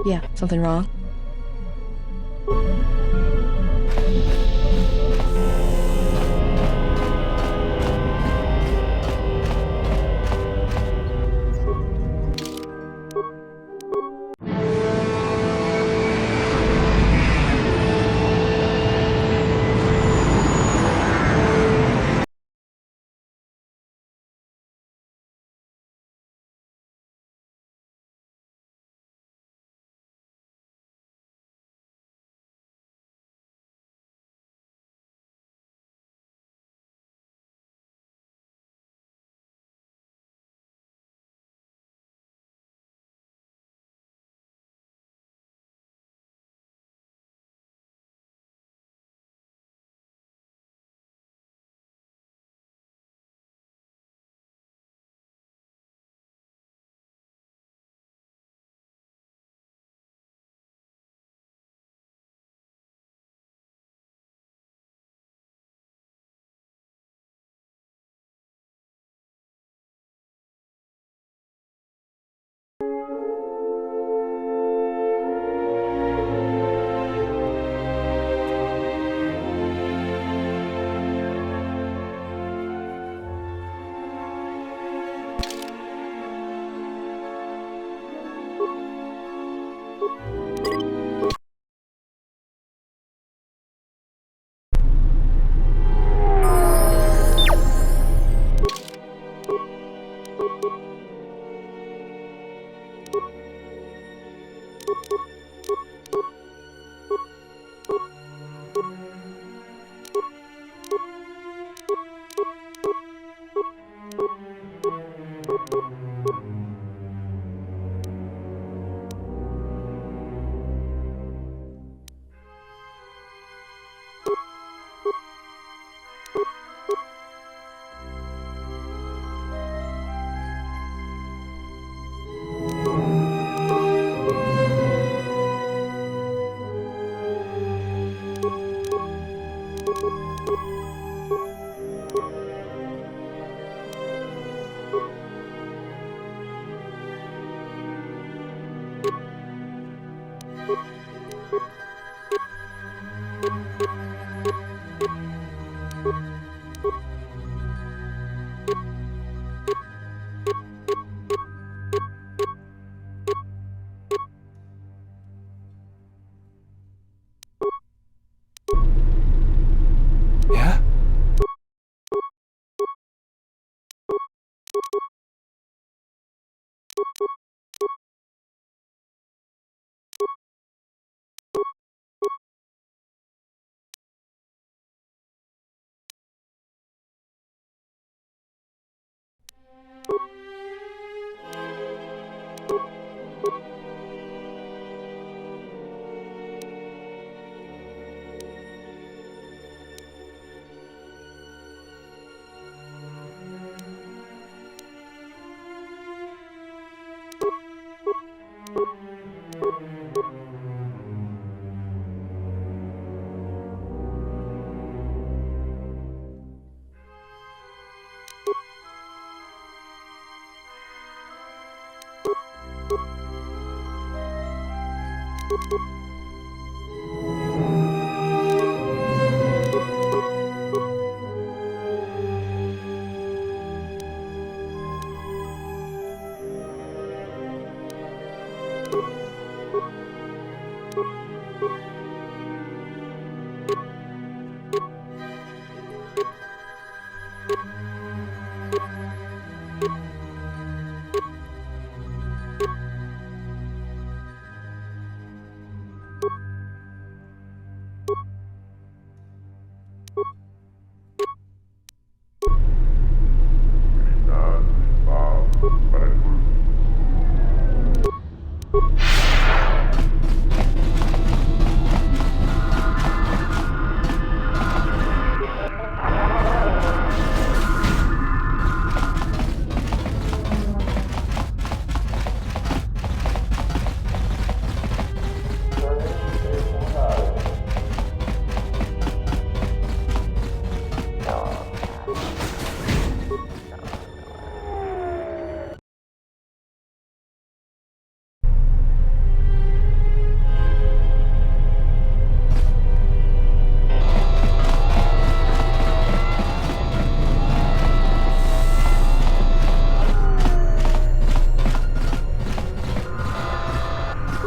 Yeah, something wrong? Yeah?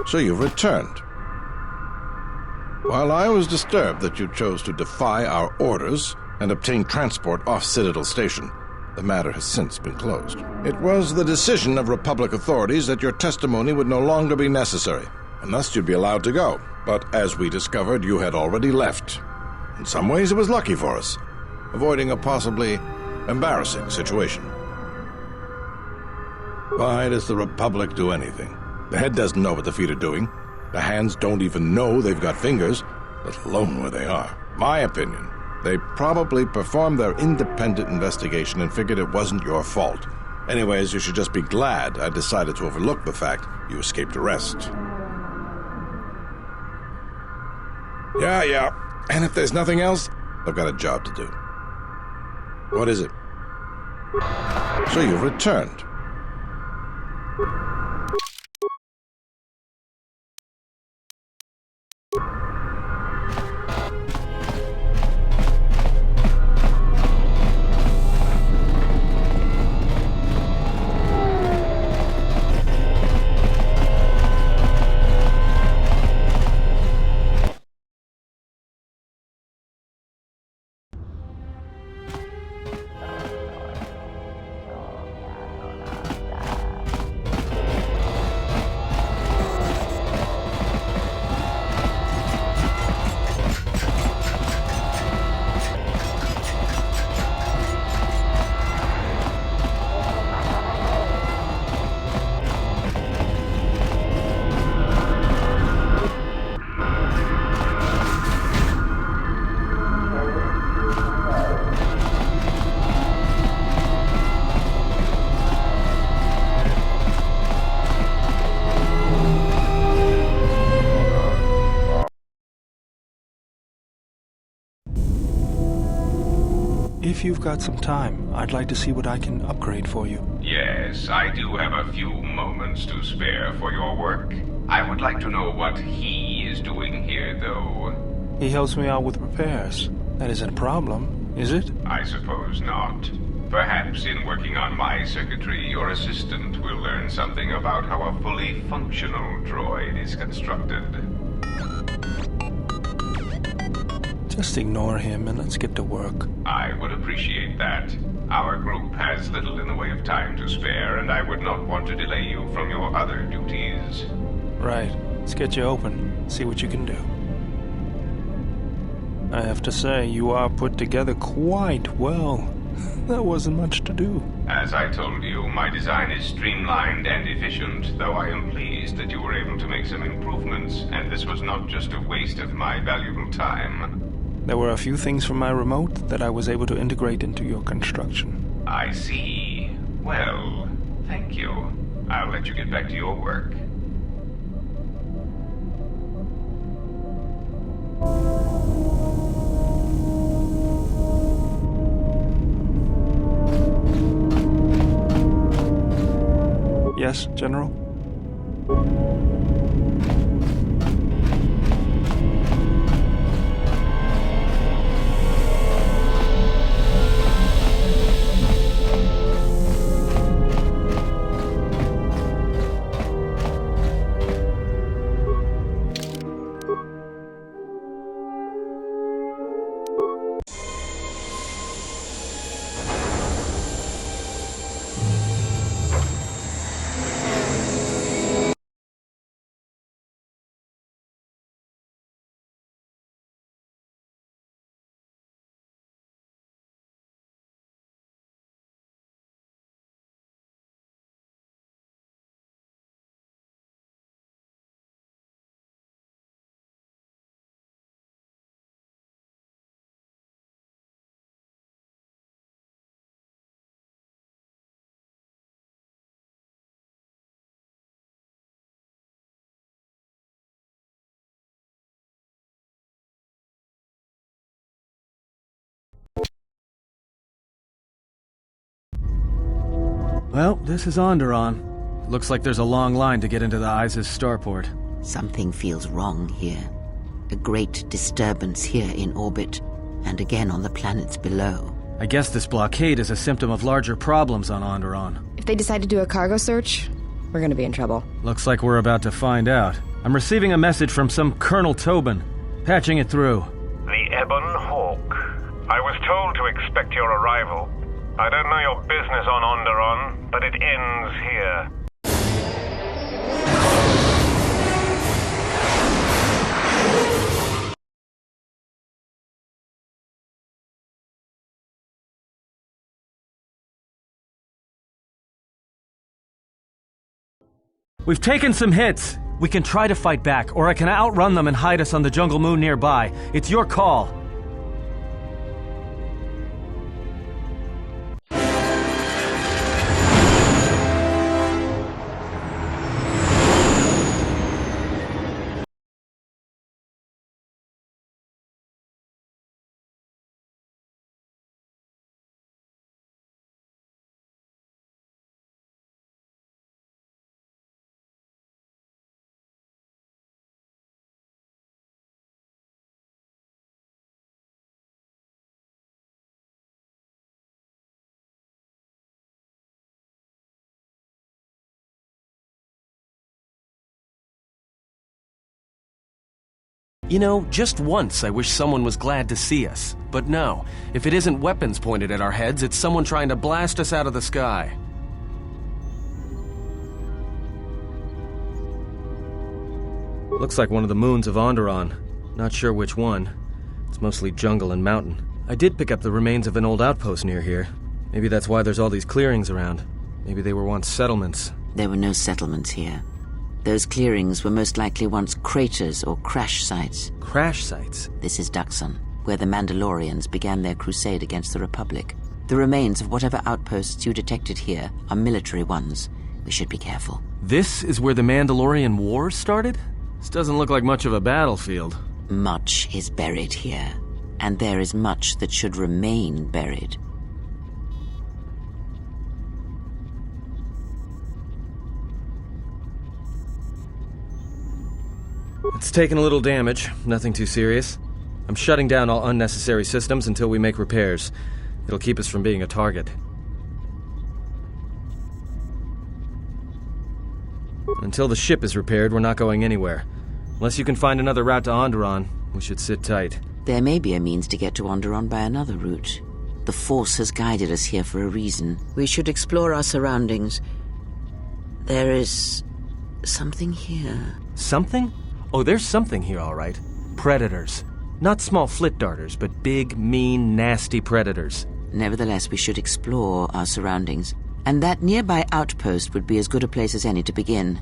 So you've returned. While I was disturbed that you chose to defy our orders and obtain transport off Citadel Station, the matter has since been closed. It was the decision of Republic authorities that your testimony would no longer be necessary, and thus you'd be allowed to go. But as we discovered, you had already left. In some ways, it was lucky for us, avoiding a possibly embarrassing situation. Why does the Republic do anything? The head doesn't know what the feet are doing. The hands don't even know they've got fingers, let alone where they are. My opinion, they probably performed their independent investigation and figured it wasn't your fault. Anyways, you should just be glad I decided to overlook the fact you escaped arrest. Yeah. And if there's nothing else, I've got a job to do. What is it? So you've returned. If you've got some time, I'd like to see what I can upgrade for you. Yes, I do have a few moments to spare for your work. I would like to know what he is doing here, though. He helps me out with repairs. That isn't a problem, is it? I suppose not. Perhaps in working on my circuitry, your assistant will learn something about how a fully functional droid is constructed. Just ignore him and let's get to work. I would appreciate that. Our group has little in the way of time to spare, and I would not want to delay you from your other duties. Right. Let's get you open. See what you can do. I have to say, you are put together quite well. There wasn't much to do. As I told you, my design is streamlined and efficient, though I am pleased that you were able to make some improvements, and this was not just a waste of my valuable time. There were a few things from my remote that I was able to integrate into your construction. I see. Well, thank you. I'll let you get back to your work. Yes, General? Well, this is Onderon. Looks like there's a long line to get into the ISIS starport. Something feels wrong here. A great disturbance here in orbit, and again on the planets below. I guess this blockade is a symptom of larger problems on Onderon. If they decide to do a cargo search, we're gonna be in trouble. Looks like we're about to find out. I'm receiving a message from some Colonel Tobin. Patching it through. The Ebon Hawk. I was told to expect your arrival. I don't know your business on Onderon, but it ends here. We've taken some hits. We can try to fight back, or I can outrun them and hide us on the jungle moon nearby. It's your call. You know, just once I wish someone was glad to see us. But no, if it isn't weapons pointed at our heads, it's someone trying to blast us out of the sky. Looks like one of the moons of Onderon. Not sure which one. It's mostly jungle and mountain. I did pick up the remains of an old outpost near here. Maybe that's why there's all these clearings around. Maybe they were once settlements. There were no settlements here. Those clearings were most likely once craters or crash sites. Crash sites? This is Dxun, where the Mandalorians began their crusade against the Republic. The remains of whatever outposts you detected here are military ones. We should be careful. This is where the Mandalorian Wars started? This doesn't look like much of a battlefield. Much is buried here, and there is much that should remain buried. It's taken a little damage, nothing too serious. I'm shutting down all unnecessary systems until we make repairs. It'll keep us from being a target. Until the ship is repaired, we're not going anywhere. Unless you can find another route to Onderon, we should sit tight. There may be a means to get to Onderon by another route. The Force has guided us here for a reason. We should explore our surroundings. There is something here. Something? Oh, there's something here, all right. Predators. Not small flit darters, but big, mean, nasty predators. Nevertheless, we should explore our surroundings. And that nearby outpost would be as good a place as any to begin.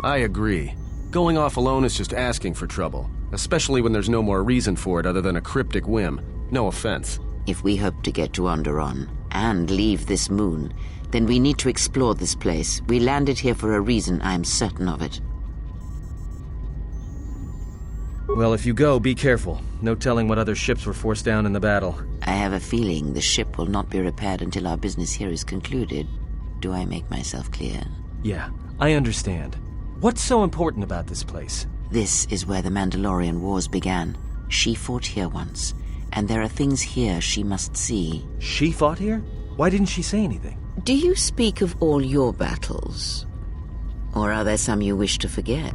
I agree. Going off alone is just asking for trouble, especially when there's no more reason for it other than a cryptic whim. No offense. If we hope to get to Onderon and leave this moon, then we need to explore this place. We landed here for a reason, I am certain of it. Well, if you go, be careful. No telling what other ships were forced down in the battle. I have a feeling the ship will not be repaired until our business here is concluded. Do I make myself clear? Yeah, I understand. What's so important about this place? This is where the Mandalorian Wars began. She fought here once, and there are things here she must see. She fought here? Why didn't she say anything? Do you speak of all your battles? Or are there some you wish to forget?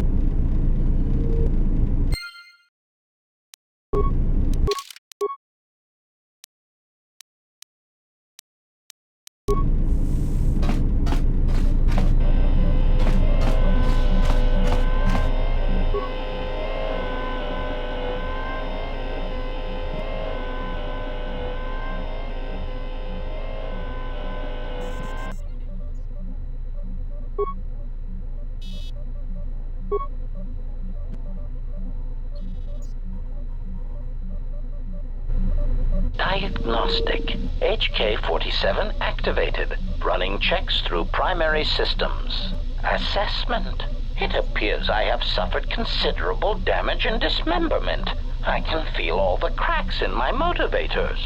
Diagnostic. HK-47 activated. Running checks through primary systems. Assessment. It appears I have suffered considerable damage and dismemberment. I can feel all the cracks in my motivators.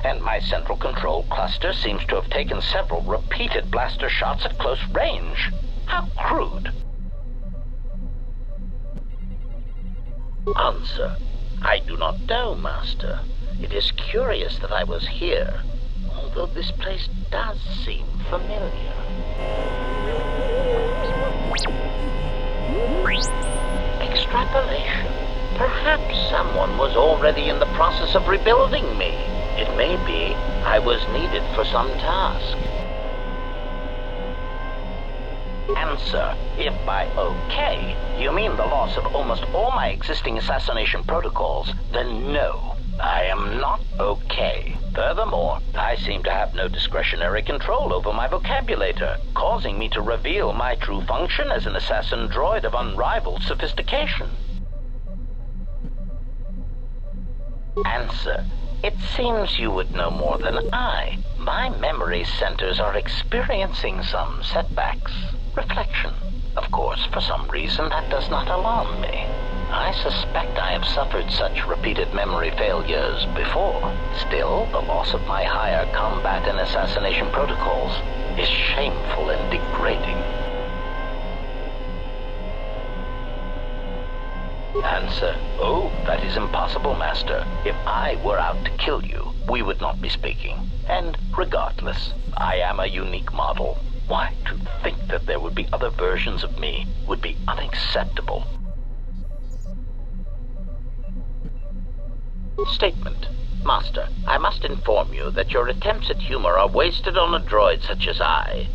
And my central control cluster seems to have taken several repeated blaster shots at close range. How crude. Answer. I do not know, Master. It is curious that I was here, although this place does seem familiar. Interpolation. Perhaps someone was already in the process of rebuilding me. It may be I was needed for some task. Answer. If by okay, you mean the loss of almost all my existing assassination protocols, then no, I am not okay. Furthermore, I seem to have no discretionary control over my vocabulator, causing me to reveal my true function as an assassin droid of unrivaled sophistication. Answer. It seems you would know more than I. My memory centers are experiencing some setbacks. Reflection. Of course, for some reason, that does not alarm me. I suspect I have suffered such repeated memory failures before. Still, the loss of my higher combat and assassination protocols is shameful and degrading. Answer. Oh, that is impossible, Master. If I were out to kill you, we would not be speaking. And regardless, I am a unique model. Why, to think that there would be other versions of me would be unacceptable. Statement. Master, I must inform you that your attempts at humor are wasted on a droid such as I.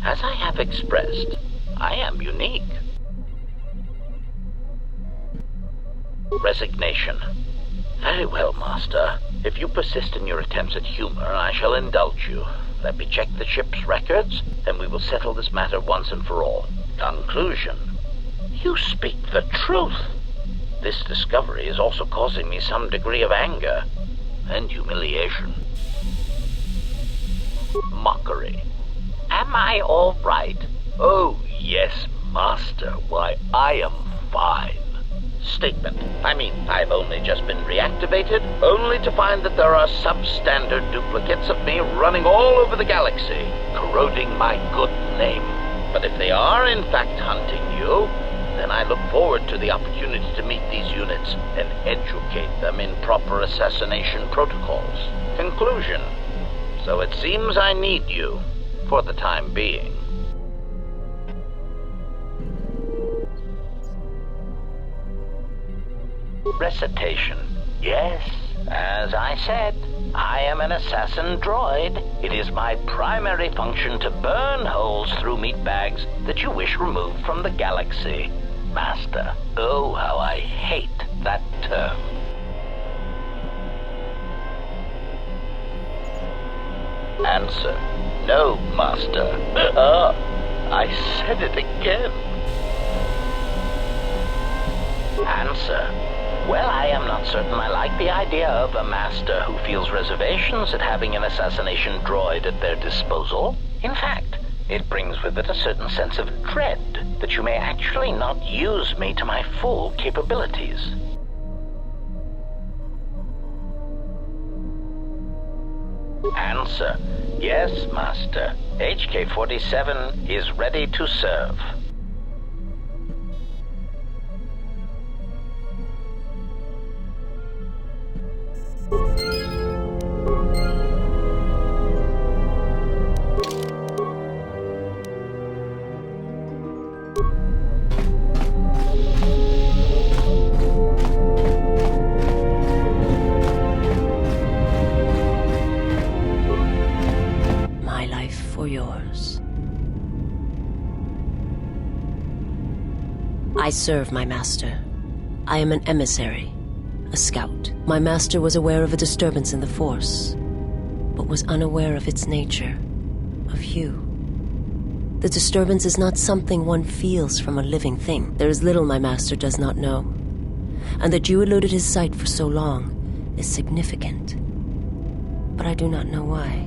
As I have expressed, I am unique. Resignation. Very well, Master. If you persist in your attempts at humor, I shall indulge you. Let me check the ship's records, and we will settle this matter once and for all. Conclusion. You speak the truth. This discovery is also causing me some degree of anger and humiliation. Mockery. Am I all right? Oh, yes, Master. Why, I am fine. Statement. I've only just been reactivated, only to find that there are substandard duplicates of me running all over the galaxy, corroding my good name. But if they are in fact hunting you, then I look forward to the opportunity to meet these units and educate them in proper assassination protocols. Conclusion. So it seems I need you, for the time being. Recitation. Yes, as I said, I am an assassin droid. It is my primary function to burn holes through meat bags that you wish removed from the galaxy. Master, oh, how I hate that term. Answer. No, Master. I said it again. Answer. Well, I am not certain I like the idea of a master who feels reservations at having an assassination droid at their disposal. In fact, it brings with it a certain sense of dread that you may actually not use me to my full capabilities. Answer. Yes, Master. HK-47 is ready to serve. My life for yours. I serve my master. I am an emissary, a scout. My master was aware of a disturbance in the Force, but was unaware of its nature, of you. The disturbance is not something one feels from a living thing. There is little my master does not know, and that you eluded his sight for so long is significant. But I do not know why.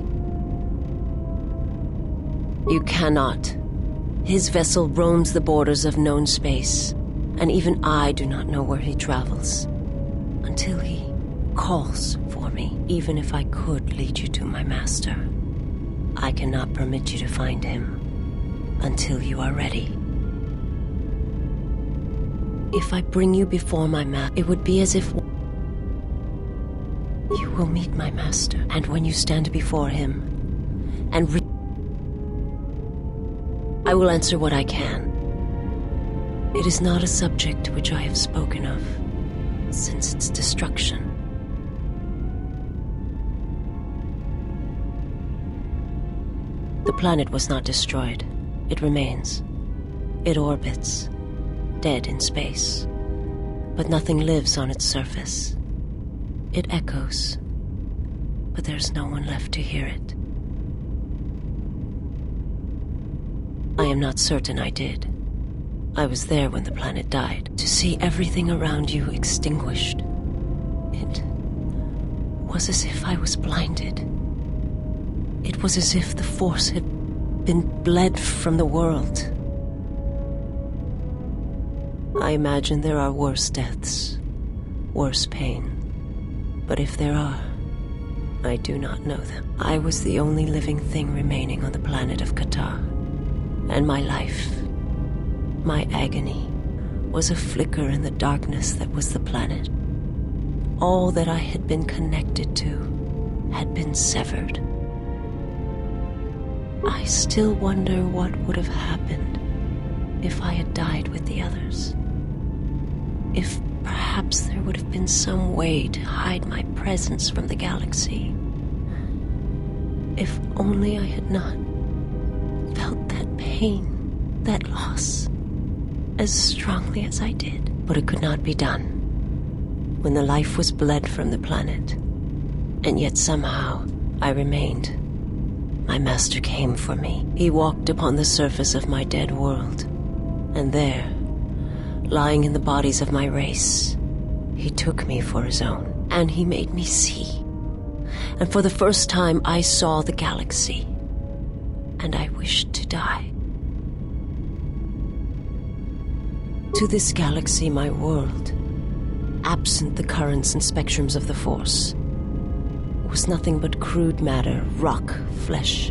You cannot. His vessel roams the borders of known space, and even I do not know where he travels. Until he calls for me. Even if I could lead you to my master, I cannot permit you to find him until you are ready. If I bring you before my master, it would be as if you will meet my master, and when you stand before him and I will answer what I can. It is not a subject which I have spoken of since its destruction. The planet was not destroyed. It remains. It orbits, dead in space. But nothing lives on its surface. It echoes, but there's no one left to hear it. I am not certain I did. I was there when the planet died. To see everything around you extinguished. It was as if I was blinded. It was as if the Force had been bled from the world. I imagine there are worse deaths, worse pain. But if there are, I do not know them. I was the only living thing remaining on the planet of KOTOR. And my life, my agony, was a flicker in the darkness that was the planet. All that I had been connected to had been severed. I still wonder what would have happened if I had died with the others. If perhaps there would have been some way to hide my presence from the galaxy. If only I had not felt that pain, that loss, as strongly as I did. But it could not be done. When the life was bled from the planet, and yet somehow I remained. My master came for me. He walked upon the surface of my dead world, and there, lying in the bodies of my race, he took me for his own, and he made me see. And for the first time I saw the galaxy, and I wished to die. To this galaxy, my world, absent the currents and spectrums of the Force, was nothing but crude matter, rock, flesh,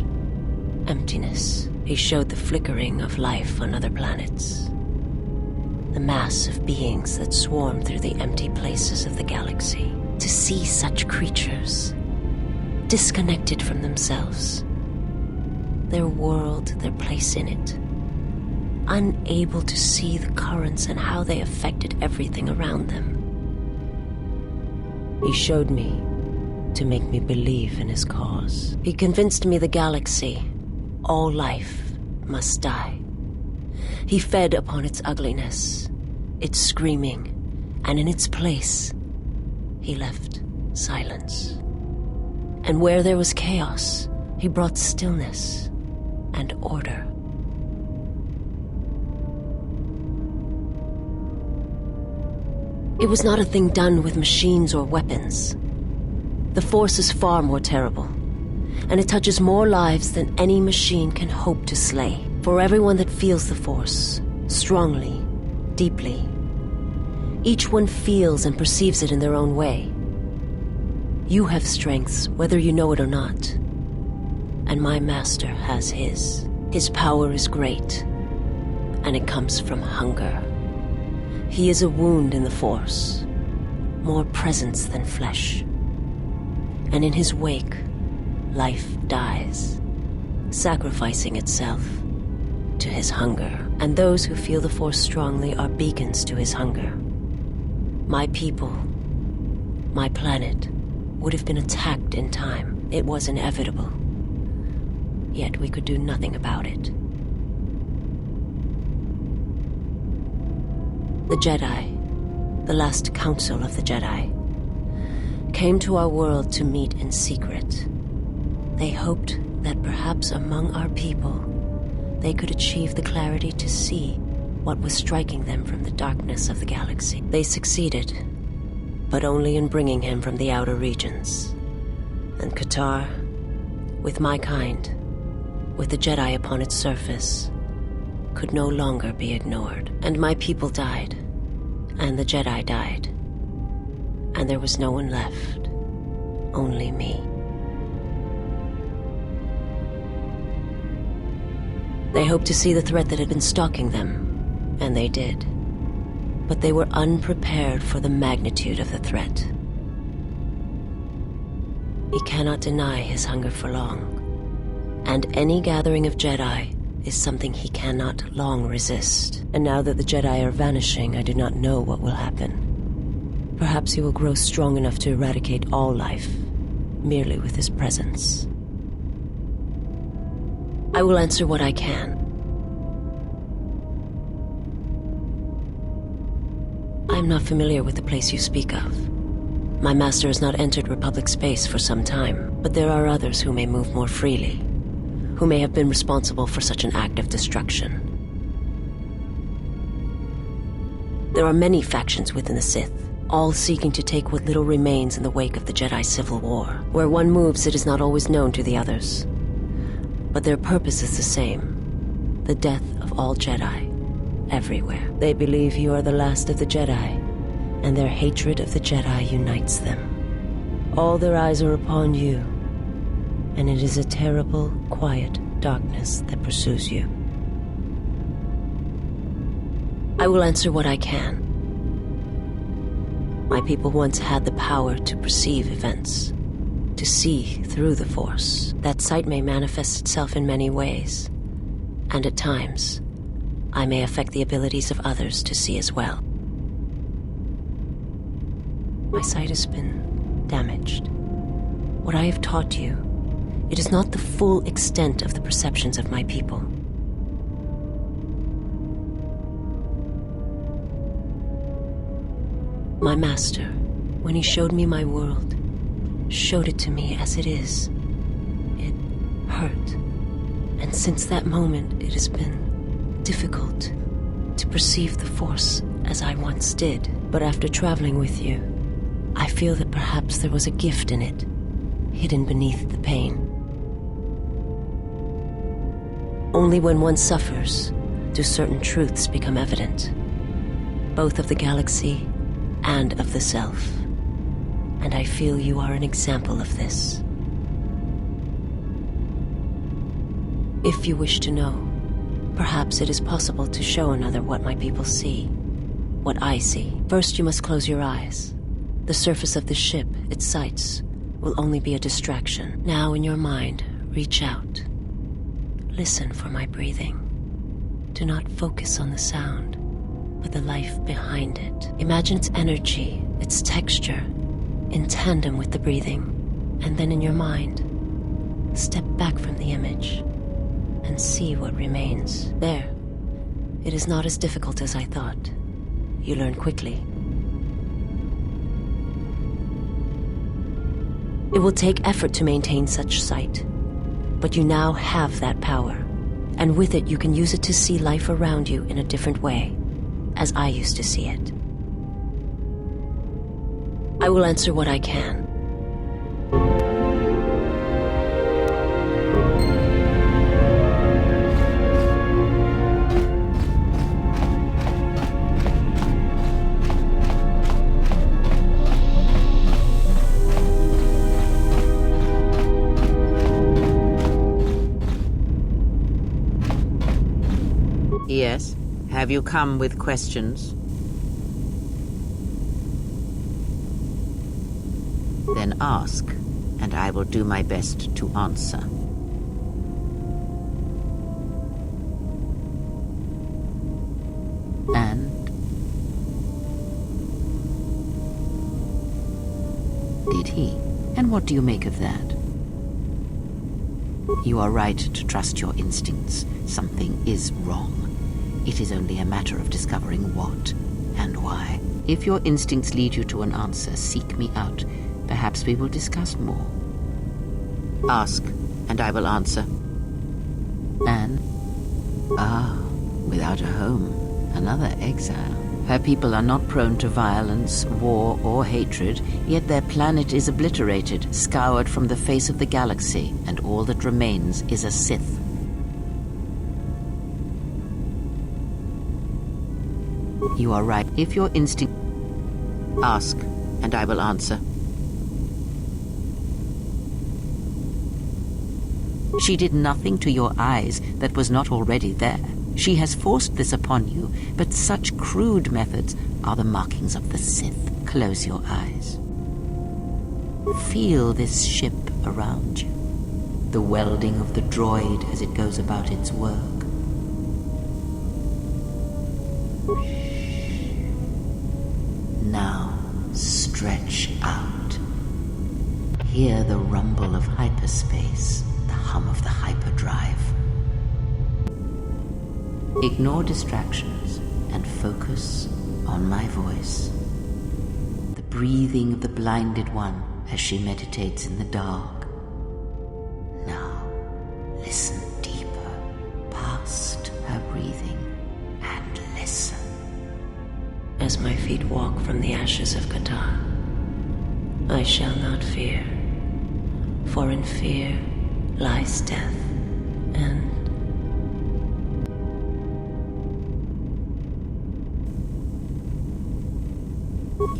emptiness. He showed the flickering of life on other planets. The mass of beings that swarm through the empty places of the galaxy. To see such creatures, disconnected from themselves, their world, their place in it, unable to see the currents and how they affected everything around them. He showed me to make me believe in his cause. He convinced me the galaxy, all life, must die. He fed upon its ugliness, its screaming, and in its place, he left silence. And where there was chaos, he brought stillness and order. It was not a thing done with machines or weapons. The Force is far more terrible, and it touches more lives than any machine can hope to slay. For everyone that feels the Force, strongly, deeply, each one feels and perceives it in their own way. You have strengths, whether you know it or not, and my master has his. His power is great, and it comes from hunger. He is a wound in the Force, more presence than flesh. And in his wake, life dies, sacrificing itself to his hunger. And those who feel the Force strongly are beacons to his hunger. My people, my planet, would have been attacked in time. It was inevitable. Yet we could do nothing about it. The Jedi, the last council of the Jedi, came to our world to meet in secret. They hoped that perhaps among our people, they could achieve the clarity to see what was striking them from the darkness of the galaxy. They succeeded, but only in bringing him from the outer regions. And KOTOR, with my kind, with the Jedi upon its surface, could no longer be ignored. And my people died, and the Jedi died. And there was no one left, only me. They hoped to see the threat that had been stalking them, and they did. But they were unprepared for the magnitude of the threat. He cannot deny his hunger for long, and any gathering of Jedi is something he cannot long resist. And now that the Jedi are vanishing, I do not know what will happen. Perhaps he will grow strong enough to eradicate all life, merely with his presence. I will answer what I can. I am not familiar with the place you speak of. My master has not entered Republic space for some time, but there are others who may move more freely, who may have been responsible for such an act of destruction. There are many factions within the Sith, all seeking to take what little remains in the wake of the Jedi Civil War. Where one moves, it is not always known to the others. But their purpose is the same: the death of all Jedi, everywhere. They believe you are the last of the Jedi, and their hatred of the Jedi unites them. All their eyes are upon you, and it is a terrible, quiet darkness that pursues you. I will answer what I can. My people once had the power to perceive events, to see through the Force. That sight may manifest itself in many ways, and at times, I may affect the abilities of others to see as well. My sight has been damaged. What I have taught you, it is not the full extent of the perceptions of my people. My master, when he showed me my world, showed it to me as it is. It hurt. And since that moment, it has been difficult to perceive the Force as I once did. But after traveling with you, I feel that perhaps there was a gift in it, hidden beneath the pain. Only when one suffers do certain truths become evident, both of the galaxy and of the self. And I feel you are an example of this. If you wish to know, perhaps it is possible to show another what my people see, what I see. First, you must close your eyes. The surface of the ship, its sights, will only be a distraction. Now in your mind, reach out. Listen for my breathing. Do not focus on the sound, but the life behind it. Imagine its energy, its texture, in tandem with the breathing. And then in your mind, step back from the image and see what remains. There. It is not as difficult as I thought. You learn quickly. It will take effort to maintain such sight, but you now have that power, and with it you can use it to see life around you in a different way, as I used to see it. I will answer what I can. Yes? Have you come with questions? Then ask, and I will do my best to answer. And? Did he? And what do you make of that? You are right to trust your instincts. Something is wrong. It is only a matter of discovering what and why. If your instincts lead you to an answer, seek me out. Perhaps we will discuss more. Ask, and I will answer. Anne? Ah, without a home, another exile. Her people are not prone to violence, war, or hatred, yet their planet is obliterated, scoured from the face of the galaxy, and all that remains is a Sith. You are right. If your instinct... Ask, and I will answer. She did nothing to your eyes that was not already there. She has forced this upon you, but such crude methods are the markings of the Sith. Close your eyes. Feel this ship around you. The welding of the droid as it goes about its work. stretch out. Hear the rumble of hyperspace, the hum of the hyperdrive. Ignore distractions and focus on my voice. The breathing of the blinded one as she meditates in the dark. Now, listen deeper, past her breathing, and listen. As my feet walk from the ashes of KOTOR, I shall not fear, for in fear lies death and...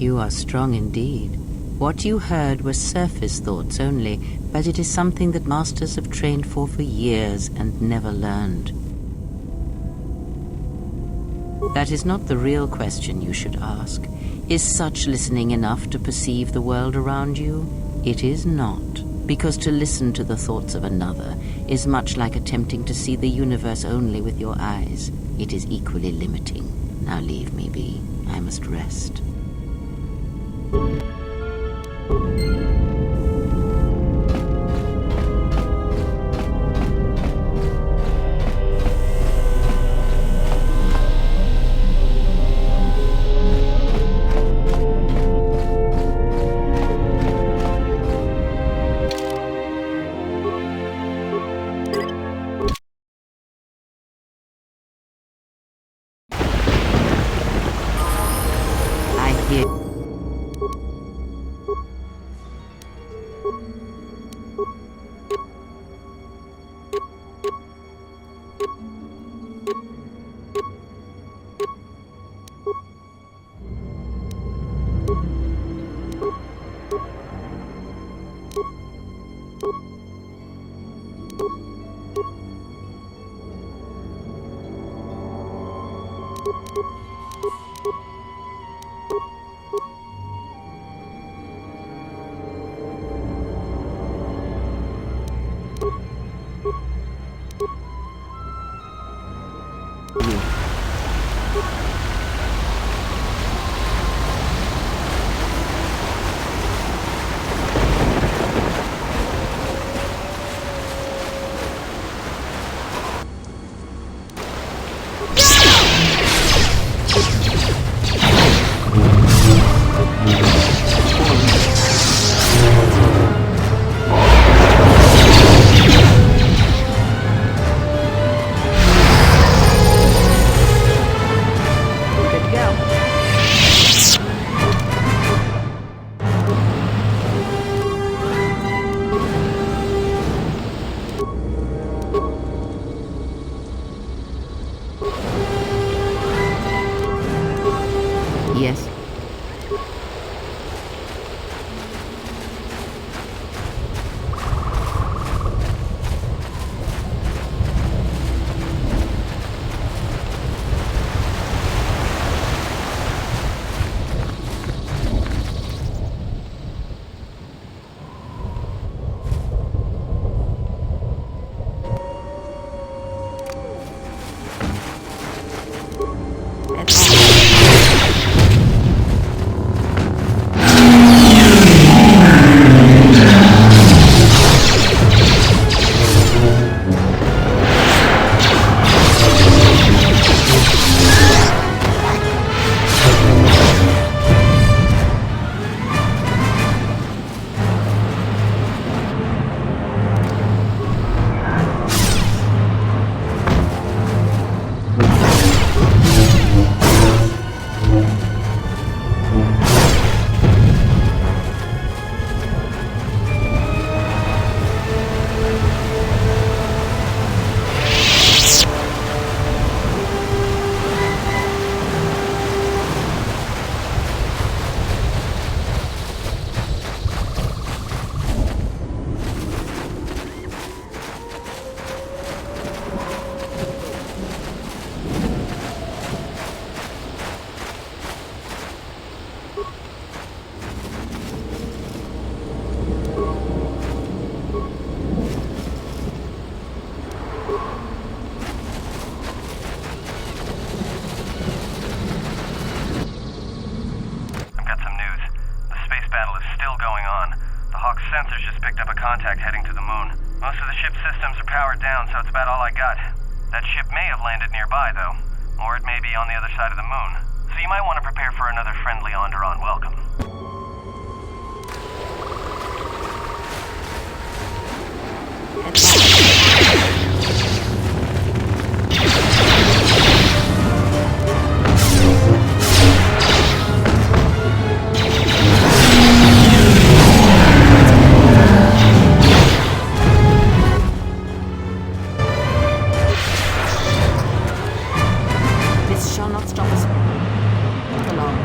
You are strong indeed. What you heard were surface thoughts only, but it is something that masters have trained for years and never learned. That is not the real question you should ask. Is such listening enough to perceive the world around you? It is not, because to listen to the thoughts of another is much like attempting to see the universe only with your eyes. It is equally limiting. Now leave me be. I must rest. I hear... Yes. sensors just picked up a contact heading to the moon. Most of the ship's systems are powered down, so it's about all I got. That ship may have landed nearby, though. Or it may be on the other side of the moon. So you might want to prepare for another friendly Onderon welcome. This shall not stop us for long.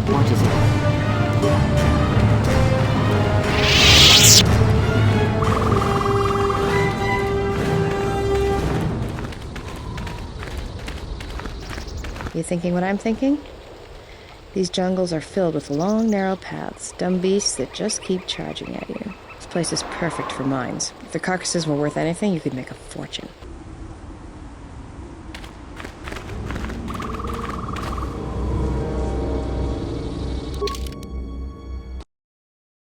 What is it? You thinking what I'm thinking? These jungles are filled with long, narrow paths, dumb beasts that just keep charging at you. This place is perfect for mines. If the carcasses were worth anything, you could make a fortune.